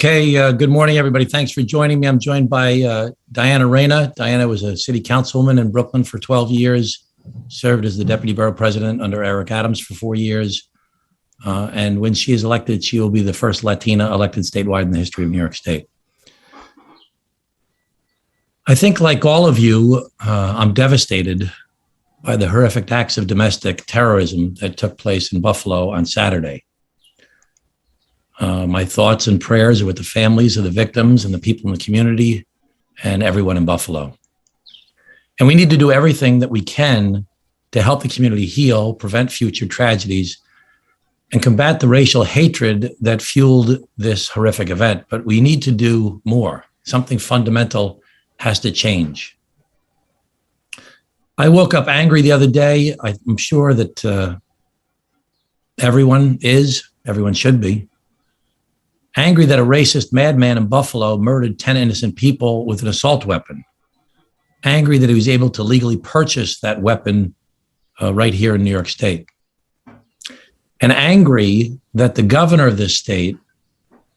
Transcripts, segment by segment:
Okay, good morning, everybody. Thanks for joining me. I'm joined by Diana Reyna. Diana was a city councilwoman in Brooklyn for 12 years, served as the deputy borough president under Eric Adams for 4 years. And when she is elected, she will be the first Latina elected statewide in the history of New York State. I think, like all of you, I'm devastated by the horrific acts of domestic terrorism that took place in Buffalo on Saturday. My thoughts and prayers are with the families of the victims and the people in the community and everyone in Buffalo. And we need to do everything that we can to help the community heal, prevent future tragedies, and combat the racial hatred that fueled this horrific event. But we need to do more. Something fundamental has to change. I woke up angry the other day. I'm sure that everyone should be, angry that a racist madman in Buffalo murdered 10 innocent people with an assault weapon. Angry that he was able to legally purchase that weapon right here in New York State. And angry that the governor of this state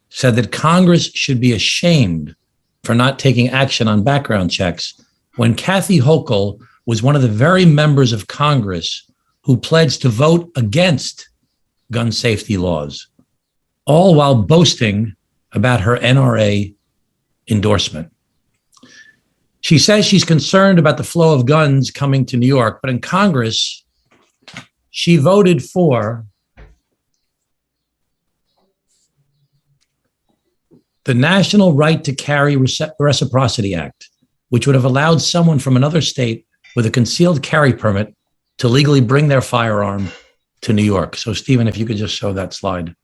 said that Congress should be ashamed for not taking action on background checks when Kathy Hochul was one of the very members of Congress who pledged to vote against gun safety laws, all while boasting about her NRA endorsement. She says she's concerned about the flow of guns coming to New York, but in Congress, she voted for the National Right to Carry Reciprocity Act, which would have allowed someone from another state with a concealed carry permit to legally bring their firearm to New York. So, Stephen, if you could just show that slide.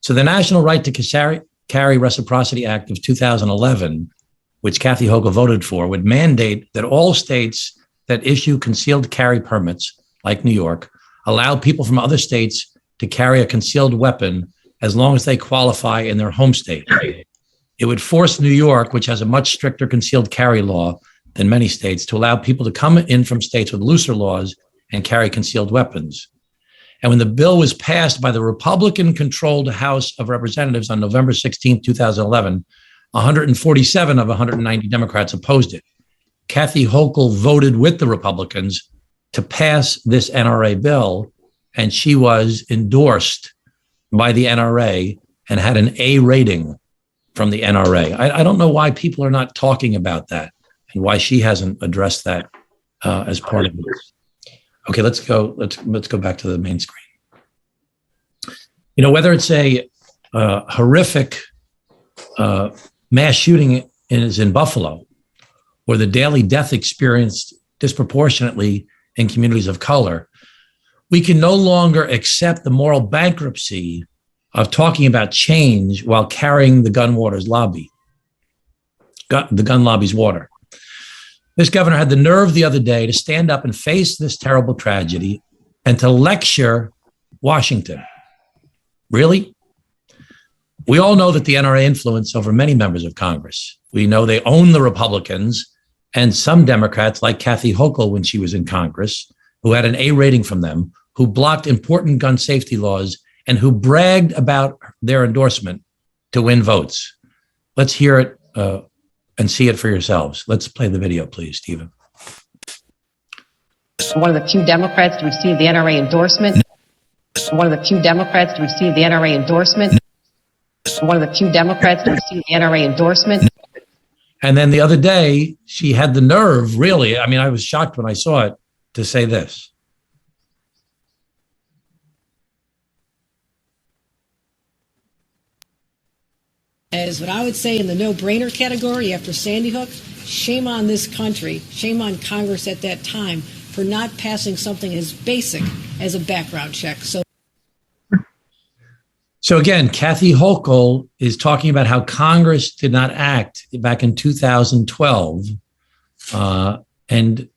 So the National Right to Carry Reciprocity Act of 2011, which Kathy Hochul voted for, would mandate that all states that issue concealed carry permits, like New York, allow people from other states to carry a concealed weapon as long as they qualify in their home state. It would force New York, which has a much stricter concealed carry law than many states, to allow people to come in from states with looser laws and carry concealed weapons. And when the bill was passed by the Republican-controlled House of Representatives on November 16, 2011, 147 of 190 Democrats opposed it. Kathy Hochul voted with the Republicans to pass this NRA bill, and she was endorsed by the NRA and had an A rating from the NRA. I don't know why people are not talking about that and why she hasn't addressed that as part of this. Okay, let's go back to the main screen. You know, whether it's a horrific mass shooting in Buffalo or the daily death experienced disproportionately in communities of color, we can no longer accept the moral bankruptcy of talking about change while carrying the gun lobby's water. This governor had the nerve the other day to stand up and face this terrible tragedy and to lecture Washington. Really? We all know that the NRA influence over many members of Congress. We know they own the Republicans and some Democrats like Kathy Hochul when she was in Congress, who had an A rating from them, who blocked important gun safety laws and who bragged about their endorsement to win votes. Let's hear it and see it for yourselves. Let's play the video, please, Stephen. One of the few Democrats to receive the NRA endorsement. One of the few Democrats to receive the NRA endorsement. One of the few Democrats to receive the NRA endorsement. And then the other day, she had the nerve, really, I mean, I was shocked when I saw it, to say this. As what I would say in the no-brainer category after Sandy Hook, shame on this country, shame on Congress at that time for not passing something as basic as a background check. So again, Kathy Hochul is talking about how Congress did not act back in 2012. And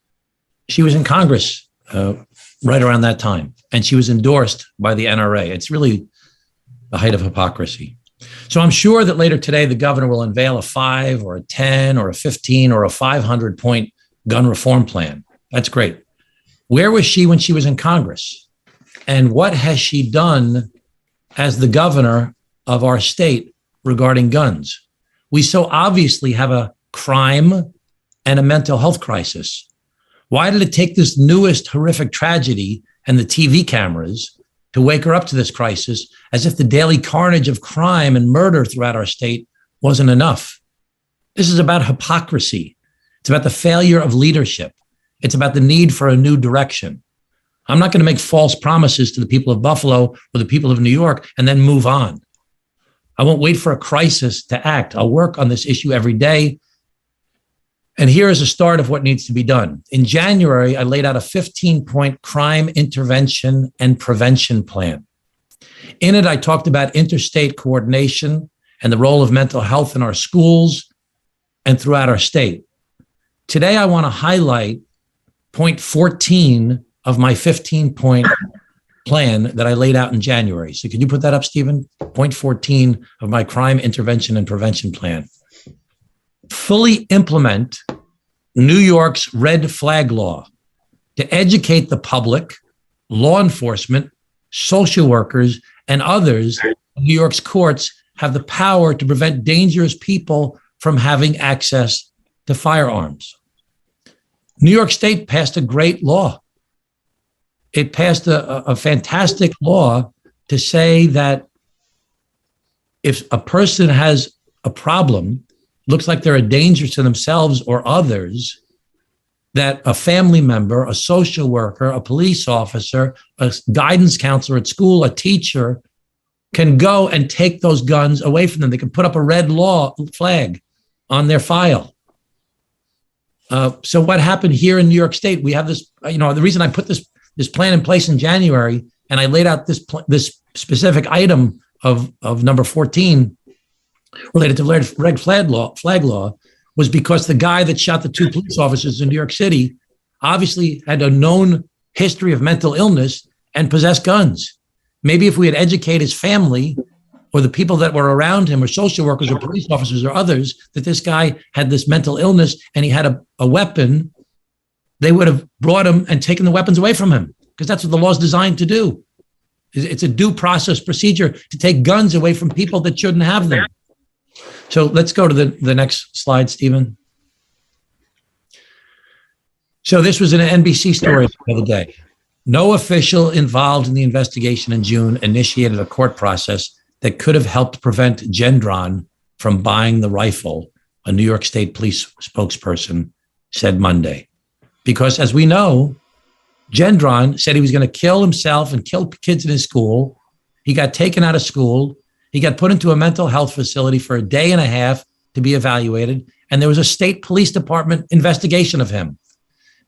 she was in Congress right around that time. And she was endorsed by the NRA. It's really the height of hypocrisy. So I'm sure that later today, the governor will unveil a 5 or a 10 or a 15 or a 500-point gun reform plan. That's great. Where was she when she was in Congress? And what has she done as the governor of our state regarding guns. We so obviously have a crime and a mental health crisis. Why did it take this newest horrific tragedy and the TV cameras to wake her up to this crisis, as if the daily carnage of crime and murder throughout our state wasn't enough? This is about hypocrisy. It's about the failure of leadership. It's about the need for a new direction. I'm not going to make false promises to the people of Buffalo or the people of New York and then move on. I won't wait for a crisis to act. I'll work on this issue every day. And here is a start of what needs to be done. In January, I laid out a 15-point crime intervention and prevention plan. In it, I talked about interstate coordination and the role of mental health in our schools and throughout our state. Today, I want to highlight point 14 of my 15-point plan that I laid out in January. So can you put that up, Stephen? Point 14 of my crime intervention and prevention plan. Fully implement New York's red flag law to educate the public, law enforcement, social workers, and others. New York's courts have the power to prevent dangerous people from having access to firearms. New York State passed a great law. It passed a fantastic law to say that if a person has a problem, looks like they're a danger to themselves or others, that a family member, a social worker, a police officer, a guidance counselor at school, a teacher can go and take those guns away from them. They can put up a red flag on their file. So what happened here in New York State? We have this, the reason I put this plan in place in January, and I laid out this specific item of number 14 related to red flag law, was because the guy that shot the two police officers in New York City obviously had a known history of mental illness and possessed guns. Maybe if we had educated his family or the people that were around him or social workers or police officers or others that this guy had this mental illness and he had a weapon, they would have brought him and taken the weapons away from him, because that's what the law is designed to do. It's a due process procedure to take guns away from people that shouldn't have them. So let's go to the next slide, Stephen. So this was an NBC story the other day. No official involved in the investigation in June initiated a court process that could have helped prevent Gendron from buying the rifle, a New York State police spokesperson said Monday. Because as we know, Gendron said he was going to kill himself and kill kids in his school. He got taken out of school. He got put into a mental health facility for a day and a half to be evaluated. And there was a state police department investigation of him.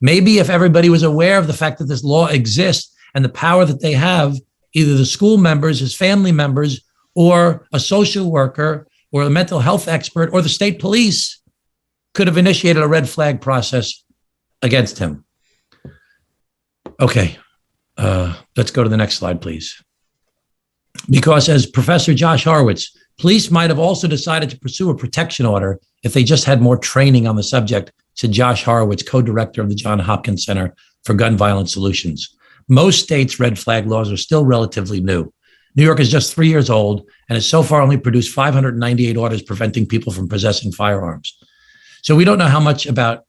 Maybe if everybody was aware of the fact that this law exists and the power that they have, either the school members, his family members, or a social worker or a mental health expert or the state police could have initiated a red flag process against him. Okay, let's go to the next slide, please. Because as Professor Josh Horowitz, police might have also decided to pursue a protection order if they just had more training on the subject, said Josh Horowitz, co-director of the Johns Hopkins Center for Gun Violence Solutions. Most states' red flag laws are still relatively new. New York is just 3 years old and has so far only produced 598 orders preventing people from possessing firearms. So we don't know how much about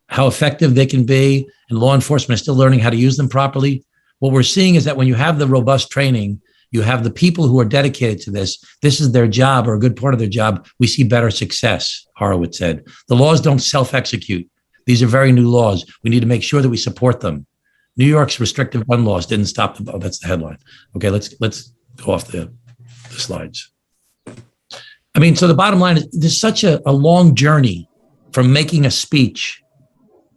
how effective they can be, and law enforcement is still learning how to use them properly. What we're seeing is that when you have the robust training, you have the people who are dedicated to this. This is their job, or a good part of their job. We see better success, Horowitz said. The laws don't self-execute. These are very new laws. We need to make sure that we support them. New York's restrictive gun laws didn't stop the, that's the headline. Okay, let's go off the slides. I mean, so the bottom line is there's such a long journey from making a speech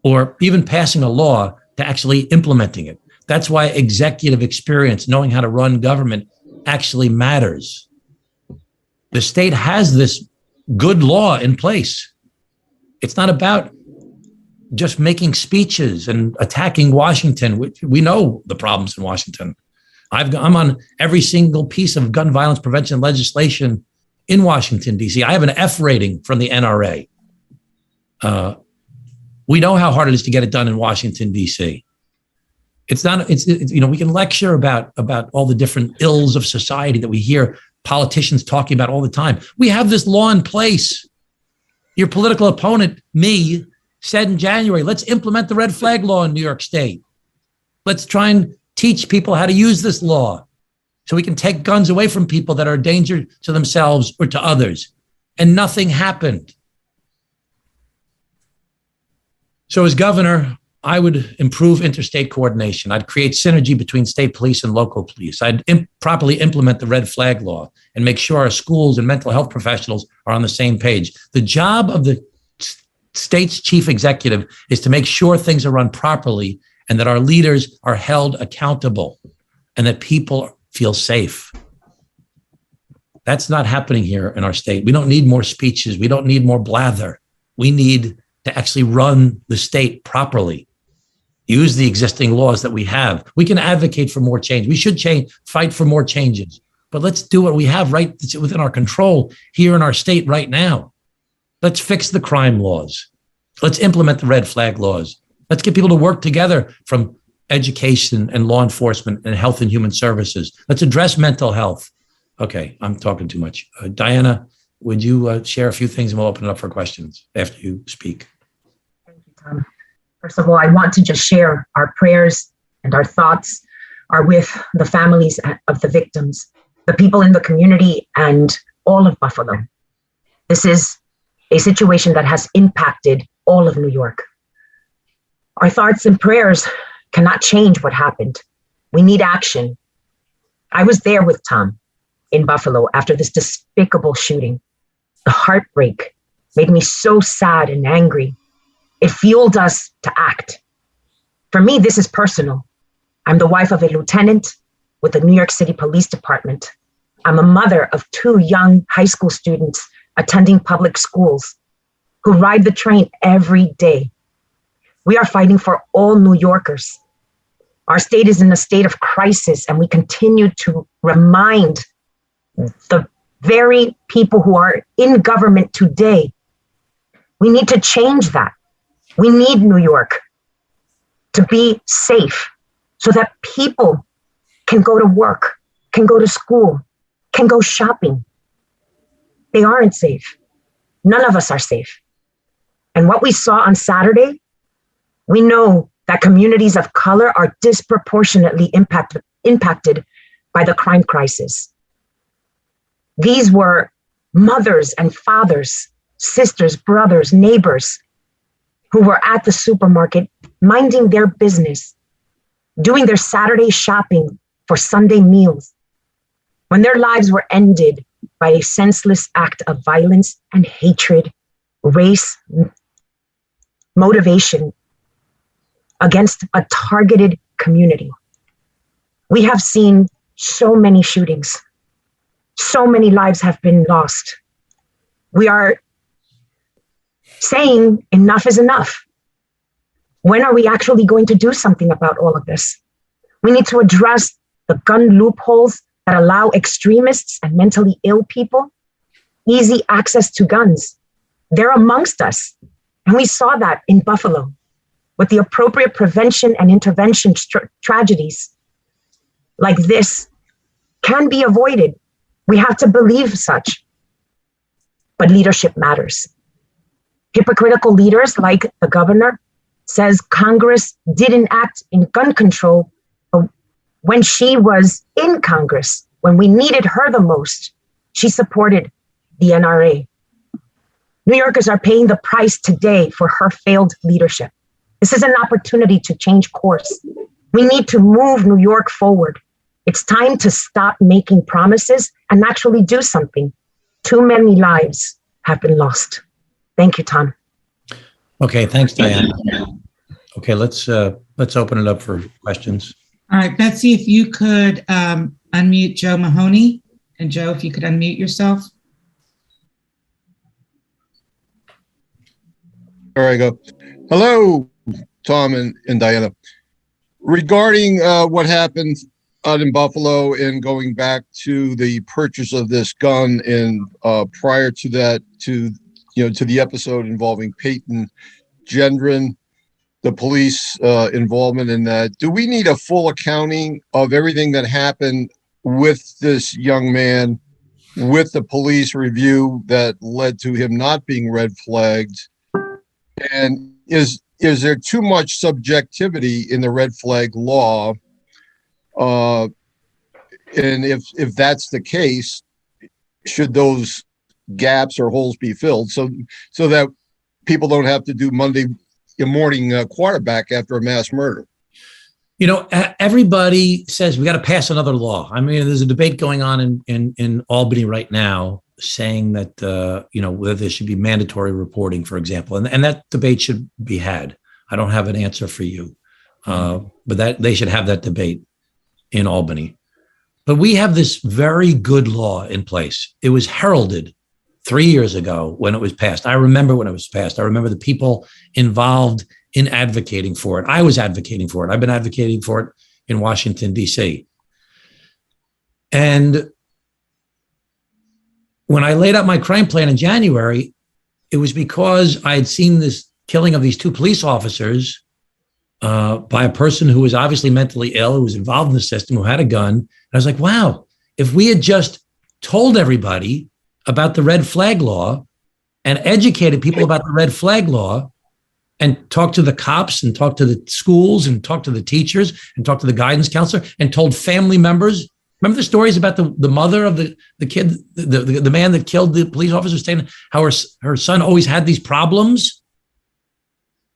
or even passing a law to actually implementing it. That's why executive experience, knowing how to run government, actually matters. The state has this good law in place. It's not about just making speeches and attacking Washington. We know the problems in Washington. I'm on every single piece of gun violence prevention legislation in Washington, D.C. I have an F rating from the NRA. We know how hard it is to get it done in Washington, D.C. It's we can lecture about all the different ills of society that we hear, politicians talking about all the time. We have this law in place. Your political opponent, me, said in January, let's implement the red flag law in New York State. Let's try and teach people how to use this law so we can take guns away from people that are a danger to themselves or to others. And nothing happened. So as governor, I would improve interstate coordination. I'd create synergy between state police and local police. I'd properly implement the red flag law and make sure our schools and mental health professionals are on the same page. The job of the state's chief executive is to make sure things are run properly and that our leaders are held accountable and that people feel safe. That's not happening here in our state. We don't need more speeches. We don't need more blather. We need to actually run the state properly. Use the existing laws that we have. We can advocate for more change. We should fight for more changes. But let's do what we have right within our control here in our state right now. Let's fix the crime laws. Let's implement the red flag laws. Let's get people to work together from education and law enforcement and health and human services. Let's address mental health. Okay, I'm talking too much. Diana, would you share a few things and we'll open it up for questions after you speak? Thank you, Tom. First of all, I want to just share our prayers and our thoughts are with the families of the victims, the people in the community, and all of Buffalo. This is a situation that has impacted all of New York. Our thoughts and prayers cannot change what happened. We need action. I was there with Tom in Buffalo after this despicable shooting. The heartbreak made me so sad and angry. It fueled us to act. For me, this is personal. I'm the wife of a lieutenant with the New York City Police Department. I'm a mother of 2 young high school students attending public schools who ride the train every day. We are fighting for all New Yorkers. Our state is in a state of crisis, and we continue to remind the very people who are in government today. We need to change that. We need New York to be safe so that people can go to work, can go to school, can go shopping. They aren't safe. None of us are safe. And what we saw on Saturday, we know that communities of color are disproportionately impacted by the crime crisis. These were mothers and fathers, sisters, brothers, neighbors who were at the supermarket minding their business, doing their Saturday shopping for Sunday meals, when their lives were ended by a senseless act of violence and hatred, race, motivation against a targeted community. We have seen so many shootings. So many lives have been lost. We are saying enough is enough. When are we actually going to do something about all of this? We need to address the gun loopholes that allow extremists and mentally ill people easy access to guns. They're amongst us. And we saw that in Buffalo with the appropriate prevention and intervention tragedies like this can be avoided. We have to believe such. But leadership matters. Hypocritical leaders like the governor says Congress didn't act in gun control when she was in Congress, when we needed her the most. She supported the NRA. New Yorkers are paying the price today for her failed leadership. This is an opportunity to change course. We need to move New York forward. It's time to stop making promises and actually do something. Too many lives have been lost. Thank you, Tom. Okay, thanks, Diana. Okay, let's open it up for questions. All right, Betsy, if you could unmute Joe Mahoney. And Joe, if you could unmute yourself. There I go. Hello, Tom and Diana. Regarding what happened out in Buffalo and going back to the purchase of this gun and prior to that, to the episode involving Peyton Gendron, the police involvement in that, do we need a full accounting of everything that happened with this young man with the police review that led to him not being red flagged? And is there too much subjectivity in the red flag law? And if that's the case, should those gaps or holes be filled so that people don't have to do Monday morning quarterback after a mass murder? You know, everybody says we got to pass another law. I mean, there's a debate going on in Albany right now saying that, whether there should be mandatory reporting, for example, and that debate should be had. I don't have an answer for you, but that they should have that debate in Albany. But we have this very good law in place. It was heralded 3 years ago when it was passed. I remember when it was passed. I remember the people involved in advocating for it. I was advocating for it. I've been advocating for it in Washington, D.C. And when I laid out my crime plan in January, it was because I had seen this killing of these two police officers by a person who was obviously mentally ill, who was involved in the system, who had a gun. And I was like, wow, if we had just told everybody about the red flag law and educated people about the red flag law and talked to the cops and talked to the schools and talked to the teachers and talked to the guidance counselor and told family members. Remember the stories about the mother of the kid, the man that killed the police officer, saying how her son always had these problems?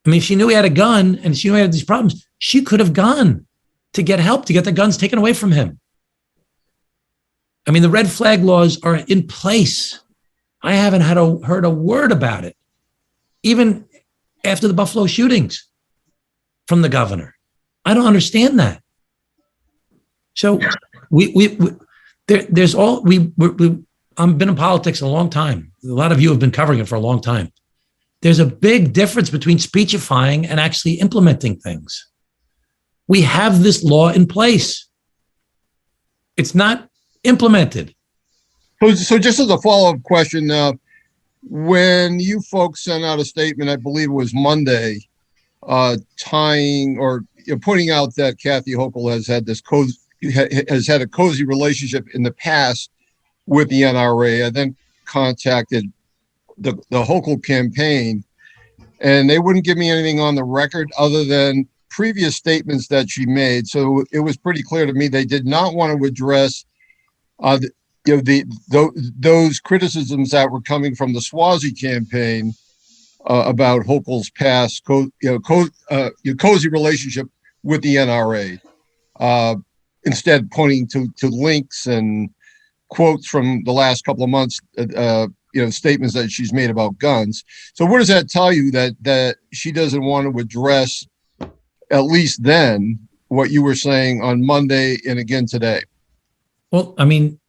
I mean, if she knew he had a gun and she knew he had these problems, she could have gone to get help, to get the guns taken away from him. I mean, the red flag laws are in place. I haven't heard a word about it, even after the Buffalo shootings, from the governor. I don't understand that. So I've been in politics a long time. A lot of you have been covering it for a long time. There's a big difference between speechifying and actually implementing things. We have this law in place. It's not implemented. So just as a follow-up question, when you folks sent out a statement, I believe it was Monday, tying or pointing out that Kathy Hochul has had a cozy relationship in the past with the NRA, I then contacted the Hochul campaign, and they wouldn't give me anything on the record other than previous statements that she made. So it was pretty clear to me they did not want to address those criticisms that were coming from the Suozzi campaign about Hochul's past cozy relationship with the NRA. Instead, pointing to links and quotes from the last couple of months, statements that she's made about guns. So what does that tell you, that she doesn't want to address, at least then, what you were saying on Monday and again today? Well, I mean,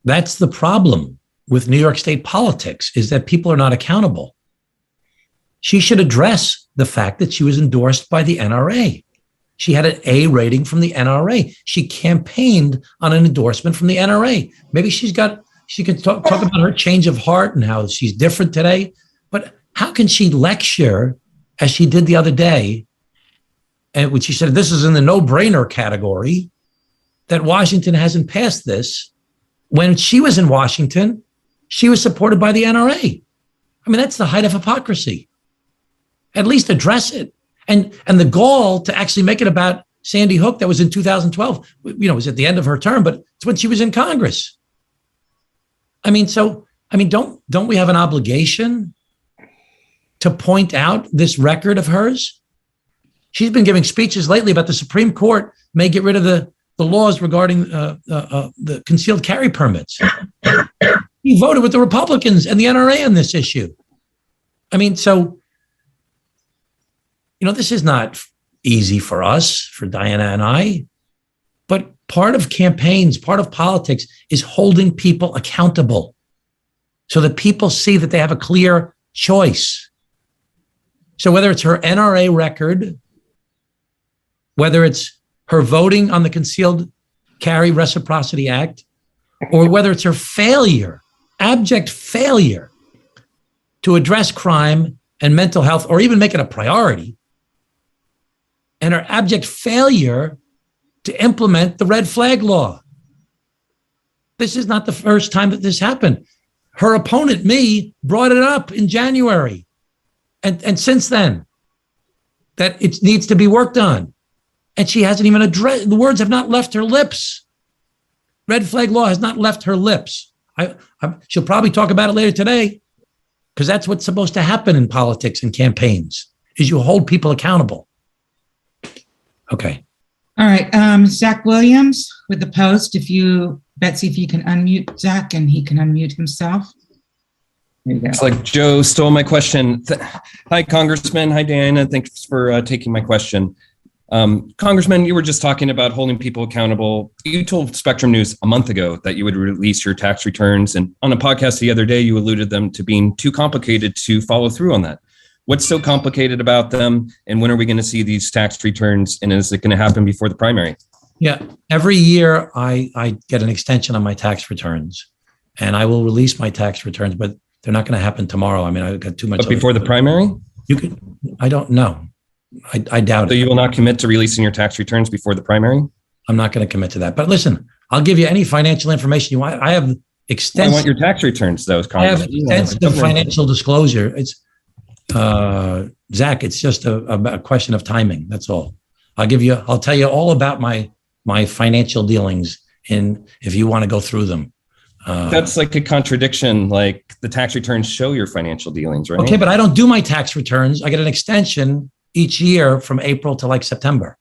that's the problem with New York State politics, is that people are not accountable. She should address the fact that she was endorsed by the NRA. She had an A rating from the NRA. She campaigned on an endorsement from the NRA. Maybe she can talk about her change of heart and how she's different today. But how can she lecture, as she did the other day, and when she said this is in the no-brainer category, that Washington hasn't passed this? When she was in Washington, she was supported by the NRA. I mean, that's the height of hypocrisy. At least address it. And the gall to actually make it about Sandy Hook, that was in 2012, it was at the end of her term, but it's when she was in Congress. Don't we have an obligation to point out this record of hers? She's been giving speeches lately about the Supreme Court may get rid of the laws regarding the concealed carry permits. He voted with the Republicans and the NRA on this issue. This is not easy for us, for Diana and I, but part of campaigns, part of politics is holding people accountable so that people see that they have a clear choice. So whether it's her NRA record, whether it's her voting on the Concealed Carry Reciprocity Act, or whether it's her failure, abject failure to address crime and mental health, or even make it a priority, and her abject failure to implement the red flag law. This is not the first time that this happened. Her opponent, me, brought it up in January. And since then, that it needs to be worked on. And she hasn't even addressed, the words have not left her lips. Red flag law has not left her lips. She'll probably talk about it later today, because that's what's supposed to happen in politics and campaigns, is you hold people accountable. Okay. All right. Zach Williams with the Post. Betsy, if you can unmute Zach and he can unmute himself. There you go. It's like Joe stole my question. Hi, Congressman. Hi, Diana. Thanks for taking my question. Congressman, you were just talking about holding people accountable. You told Spectrum News a month ago that you would release your tax returns. And on a podcast the other day, you alluded them to being too complicated to follow through on that. What's so complicated about them? And when are we going to see these tax returns? And is it going to happen before the primary? Yeah. Every year I get an extension on my tax returns, and I will release my tax returns, but they're not going to happen tomorrow. I mean, I've got too much. But before the primary? You could, I don't know. I doubt it. So you will not commit to releasing your tax returns before the primary? I'm not going to commit to that. But listen, I'll give you any financial information you want. I have extensive. I want your tax returns, though. I have extensive financial disclosure. It's Zach. It's just a question of timing. That's all. I'll tell you all about my financial dealings if you want to go through them. That's like a contradiction. Like the tax returns show your financial dealings, right? Okay, but I don't do my tax returns. I get an extension each year from April to like September.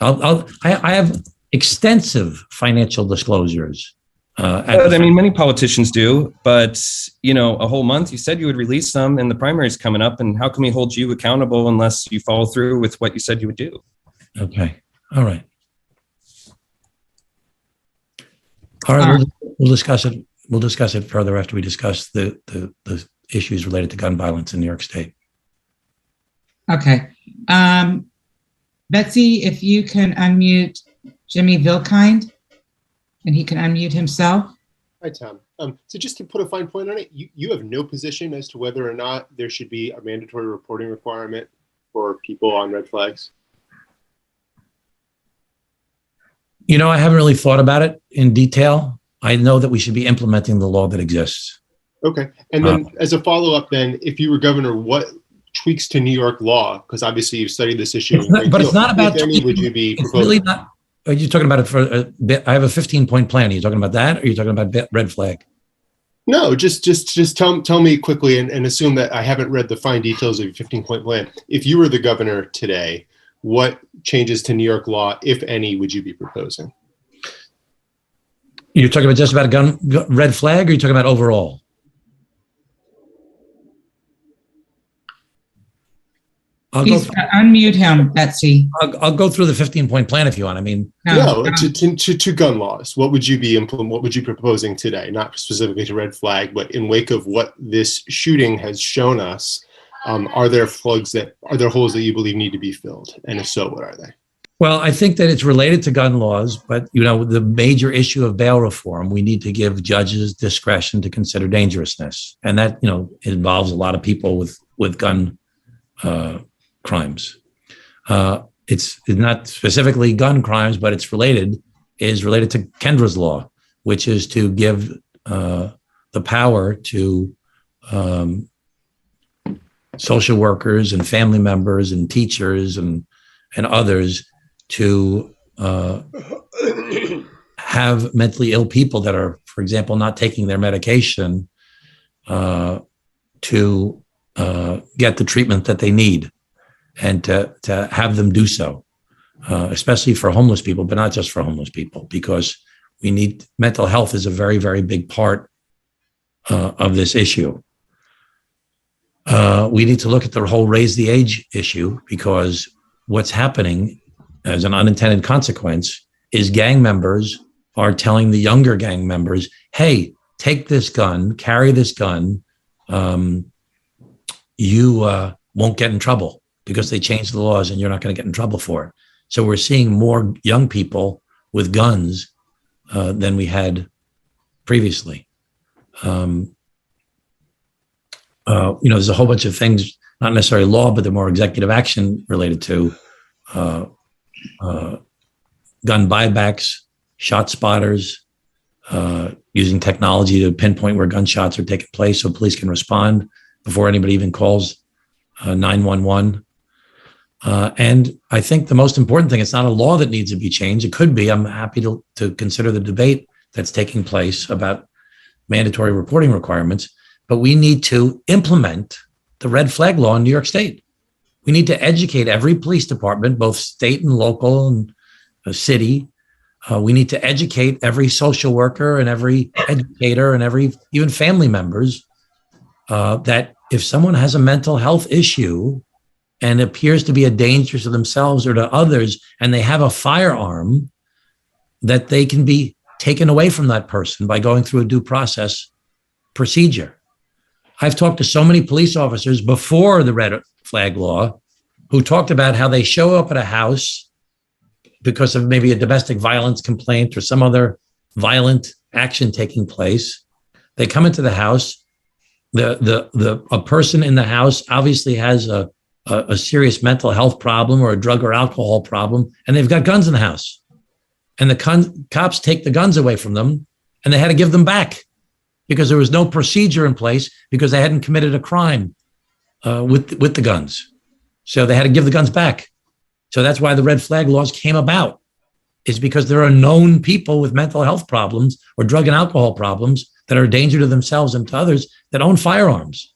I have extensive financial disclosures. I mean, many politicians do, but a whole month. You said you would release them, and the primary is coming up. And how can we hold you accountable unless you follow through with what you said you would do? Okay, all right. All right, we'll discuss it. We'll discuss it further after we discuss the issues related to gun violence in New York State. Okay. Betsy, if you can unmute Jimmy Vilkind, and he can unmute himself. Hi, Tom. So just to put a fine point on it, you have no position as to whether or not there should be a mandatory reporting requirement for people on red flags? I haven't really thought about it in detail. I know that we should be implementing the law that exists. Okay. And then as a follow-up then, if you were governor, what tweaks to New York law? Because obviously you've studied this issue. It's not about if any, would you be it's proposing? really not. Are you talking about it for a bit? I have a 15-point plan. Are you talking about that? Or are you talking about red flag? No, just tell me quickly and assume that I haven't read the fine details of your 15-point plan. If you were the governor today, what changes to New York law, if any, would you be proposing? You're talking about just about a red flag, or are you talking about overall? Unmute him, Betsy. I'll go through the 15-point plan if you want. I mean, to gun laws. What would you be What would you be proposing today? Not specifically to red flag, but in wake of what this shooting has shown us, are there holes that you believe need to be filled? And if so, what are they? Well, I think that it's related to gun laws, but the major issue of bail reform, we need to give judges discretion to consider dangerousness, and that involves a lot of people with gun crimes. It's not specifically gun crimes, but it's related to Kendra's law, which is to give the power to social workers and family members and teachers and others to have mentally ill people that are, for example, not taking their medication to get the treatment that they need, and to have them do so, especially for homeless people, but not just for homeless people, because mental health is a very, very big part of this issue. We need to look at the whole raise the age issue, because what's happening as an unintended consequence is gang members are telling the younger gang members, hey, take this gun, carry this gun. You won't get in trouble, because they changed the laws and you're not going to get in trouble for it. So we're seeing more young people with guns than we had previously. There's a whole bunch of things, not necessarily law, but they're more executive action related to gun buybacks, shot spotters, using technology to pinpoint where gunshots are taking place so police can respond before anybody even calls 911. And I think the most important thing, it's not a law that needs to be changed. It could be. I'm happy to consider the debate that's taking place about mandatory reporting requirements, but we need to implement the red flag law in New York State. We need to educate every police department, both state and local and city. We need to educate every social worker and every educator and every even family members that if someone has a mental health issue and appears to be a danger to themselves or to others, and they have a firearm, that they can be taken away from that person by going through a due process procedure. I've talked to so many police officers before the red flag law who talked about how they show up at a house because of maybe a domestic violence complaint or some other violent action taking place. They come into the house. A person in the house obviously has a serious mental health problem or a drug or alcohol problem, and they've got guns in the house. And the cops take the guns away from them, and they had to give them back because there was no procedure in place because they hadn't committed a crime with the guns. So they had to give the guns back. So that's why the red flag laws came about, is because there are known people with mental health problems or drug and alcohol problems that are a danger to themselves and to others that own firearms.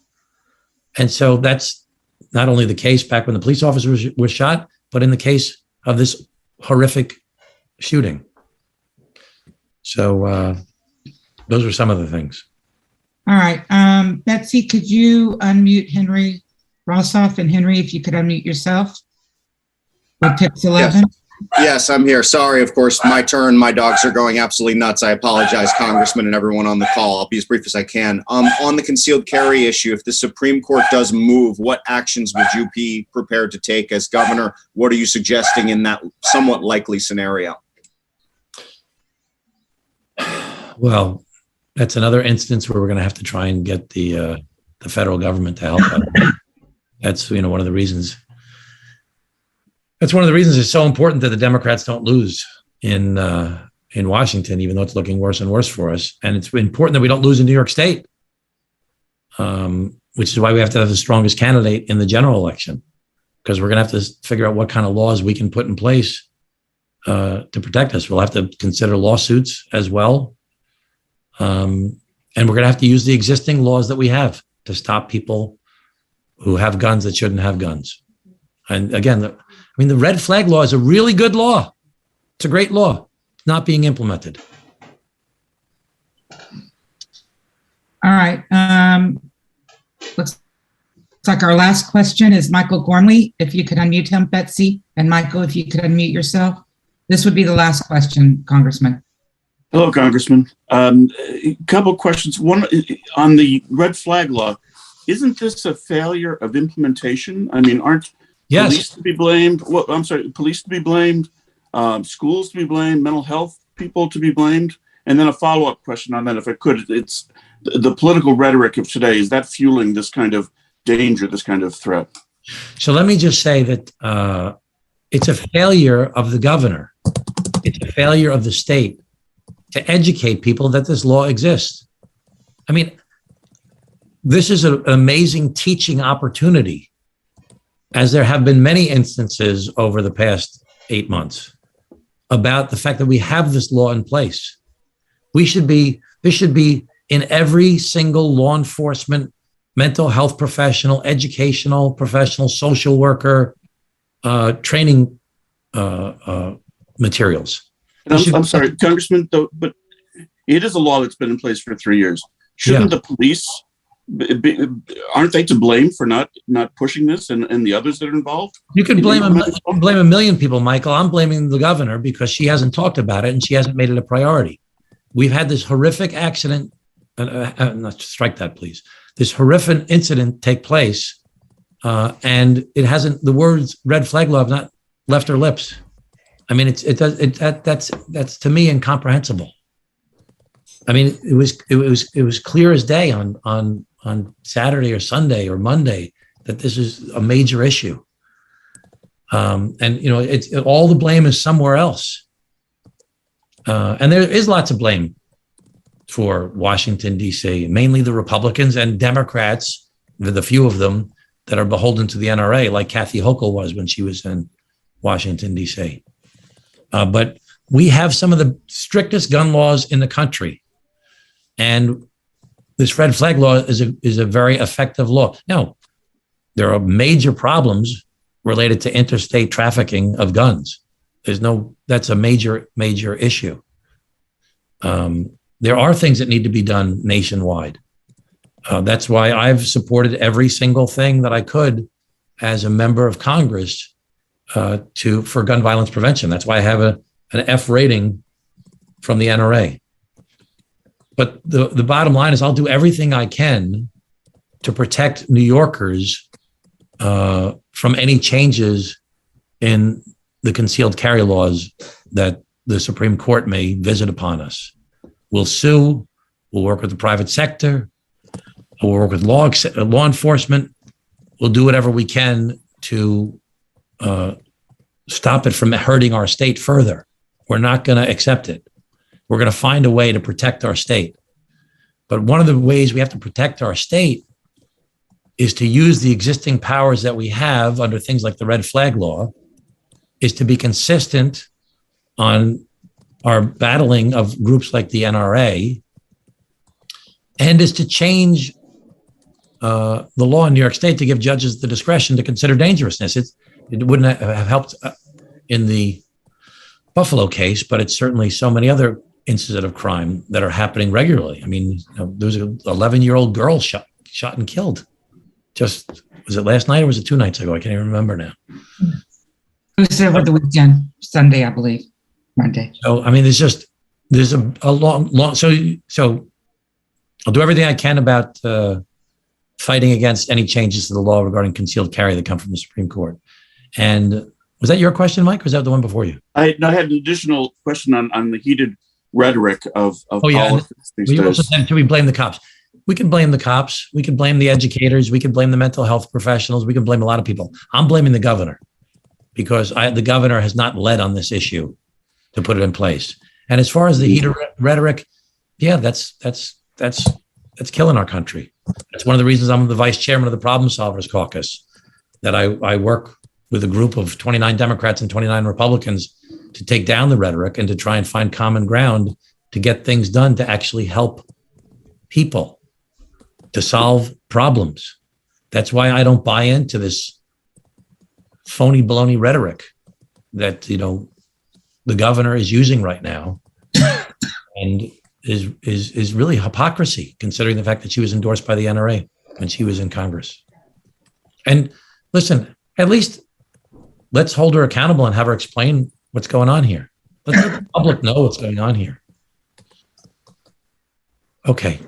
And so that's not only the case back when the police officer was shot, but in the case of this horrific shooting. So those are some of the things. All right. Betsy, could you unmute Henry Rossoff? And Henry, if you could unmute yourself. With Tips 11. Yes, I'm here. Sorry, of course, my turn. My dogs are going absolutely nuts. I apologize, Congressman and everyone on the call. I'll be as brief as I can. On the concealed carry issue, if the Supreme Court does move, what actions would you be prepared to take as governor? What are you suggesting in that somewhat likely scenario? Well, that's another instance where we're going to have to try and get the federal government to help us. That's one of the reasons. That's one of the reasons it's so important that the Democrats don't lose in Washington, even though it's looking worse and worse for us. And it's important that we don't lose in New York State, which is why we have to have the strongest candidate in the general election, because we're going to have to figure out what kind of laws we can put in place to protect us. We'll have to consider lawsuits as well. And we're going to have to use the existing laws that we have to stop people who have guns that shouldn't have guns. And again, the red flag law is a really good law. It's a great law. It's not being implemented. All right. Looks like our last question is Michael Gormley. If you could unmute him, Betsy. And Michael, if you could unmute yourself. This would be the last question, Congressman. Hello, Congressman. A couple questions. One, on the red flag law, isn't this a failure of implementation? I mean, aren't police to be blamed? Well, I'm sorry, police to be blamed, schools to be blamed, mental health people to be blamed? And then a follow-up question on that, if I could. It's the political rhetoric of today. Is that fueling this kind of danger, this kind of threat? So let me just say that it's a failure of the governor. It's a failure of the state to educate people that this law exists. I mean, this is an amazing teaching opportunity, as there have been many instances over the past 8 months about the fact that we have this law in place. This should be in every single law enforcement, mental health professional, educational professional, social worker, training materials. I'm sorry, Congressman, but it is a law that's been in place for 3 years. Shouldn't the police, aren't they to blame for not pushing this and the others that are involved? You can blame a million people, Michael. I'm blaming the governor because she hasn't talked about it and she hasn't made it a priority. We've had this horrific accident, strike that, please. This horrific incident take place, and it hasn't. The words "red flag law" have not left her lips. I mean, that's to me incomprehensible. I mean, it was clear as day on Saturday or Sunday or Monday that this is a major issue, and all the blame is somewhere else, and there is lots of blame for Washington, D.C., mainly the Republicans and Democrats, the few of them that are beholden to the NRA, like Kathy Hochul was when she was in Washington, D.C. But we have some of the strictest gun laws in the country. And this red flag law is a very effective law. Now, there are major problems related to interstate trafficking of guns. That's a major issue. There are things that need to be done nationwide. That's why I've supported every single thing that I could as a member of Congress for gun violence prevention. That's why I have an F rating from the NRA. But the bottom line is I'll do everything I can to protect New Yorkers from any changes in the concealed carry laws that the Supreme Court may visit upon us. We'll sue. We'll work with the private sector. We'll work with law enforcement. We'll do whatever we can to stop it from hurting our state further. We're not going to accept it. We're going to find a way to protect our state. But one of the ways we have to protect our state is to use the existing powers that we have under things like the red flag law, is to be consistent on our battling of groups like the NRA, and is to change the law in New York State to give judges the discretion to consider dangerousness. It wouldn't have helped in the Buffalo case, but it's certainly so many other incidents of crime that are happening regularly. I mean, there was an 11-year-old girl shot and killed. Was it last night or was it 2 nights ago? I can't even remember now. It was over the weekend, Sunday, I believe, Monday. So, I mean, there's a long, so I'll do everything I can about fighting against any changes to the law regarding concealed carry that come from the Supreme Court. And was that your question, Mike, or was that the one before you? I had an additional question on the heated rhetoric of politics these days. Also said, should we blame the cops? We can blame the cops. We can blame the educators. We can blame the mental health professionals. We can blame a lot of people. I'm blaming the governor because the governor has not led on this issue to put it in place. And as far as the heated rhetoric, yeah, that's killing our country. That's one of the reasons I'm the vice chairman of the Problem Solvers Caucus, that I work with a group of 29 Democrats and 29 Republicans to take down the rhetoric and to try and find common ground to get things done to actually help people, to solve problems. That's why I don't buy into this phony baloney rhetoric that, the governor is using right now and is really hypocrisy, considering the fact that she was endorsed by the NRA when she was in Congress. And listen, at least let's hold her accountable and have her explain what's going on here. Let's let the public know what's going on here. Okay.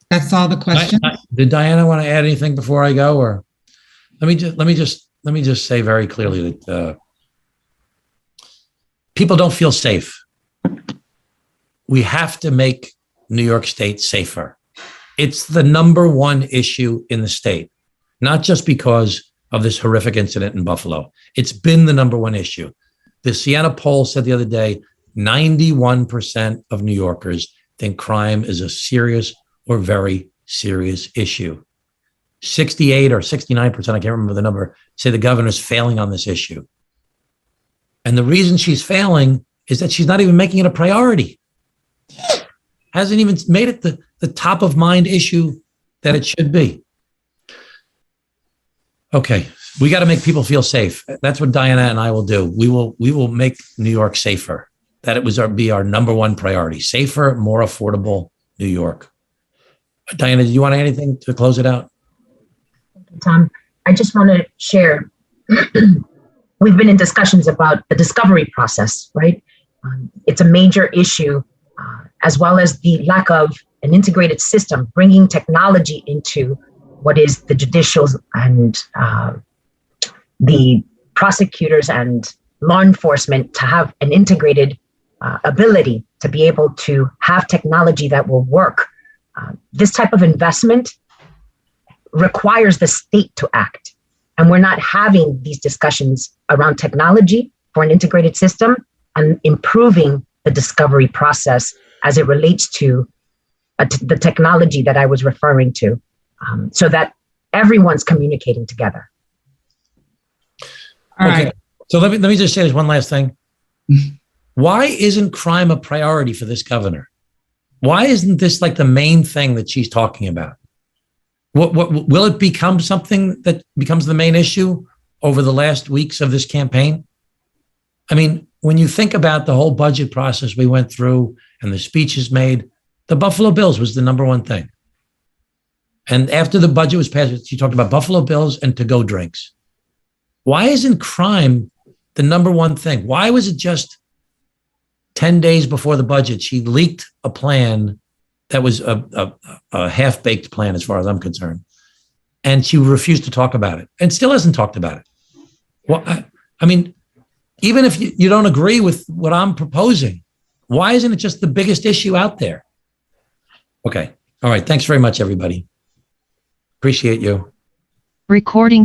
That's all the questions. Did Diana want to add anything before I go, or let me just say very clearly that people don't feel safe. We have to make New York State safer. It's the number one issue in the state, not just because of this horrific incident in Buffalo. It's been the number one issue. The Siena poll said the other day, 91% of New Yorkers think crime is a serious or very serious issue. 68 or 69%, I can't remember the number, say the governor's failing on this issue. And the reason she's failing is that she's not even making it a priority. Hasn't even made it the top of mind issue that it should be. Okay, we got to make people feel safe. That's what Diana and I will do. We will make New York safer. That it was be our number one priority. Safer, more affordable New York. Diana, do you want anything to close it out? Tom, I just want to share. We've been in discussions about the discovery process, right? It's a major issue, as well as the lack of an integrated system, bringing technology into what is the judicial and the prosecutors and law enforcement to have an integrated ability to be able to have technology that will work. This type of investment requires the state to act. And we're not having these discussions around technology for an integrated system and improving the discovery process as it relates to the technology that I was referring to, so that everyone's communicating together. All right. So let me just say this one last thing. Why isn't crime a priority for this governor? Why isn't this like the main thing that she's talking about? What will it become something that becomes the main issue over the last weeks of this campaign? I mean, when you think about the whole budget process we went through and the speeches made, the Buffalo Bills was the number one thing. And after the budget was passed, she talked about Buffalo Bills and to-go drinks. Why isn't crime the number one thing? Why was it just 10 days before the budget, she leaked a plan that was a half-baked plan as far as I'm concerned, and she refused to talk about it and still hasn't talked about it? Well, I mean, even if you don't agree with what I'm proposing, why isn't it just the biggest issue out there? Okay. All right. Thanks very much, everybody. Appreciate you. Recording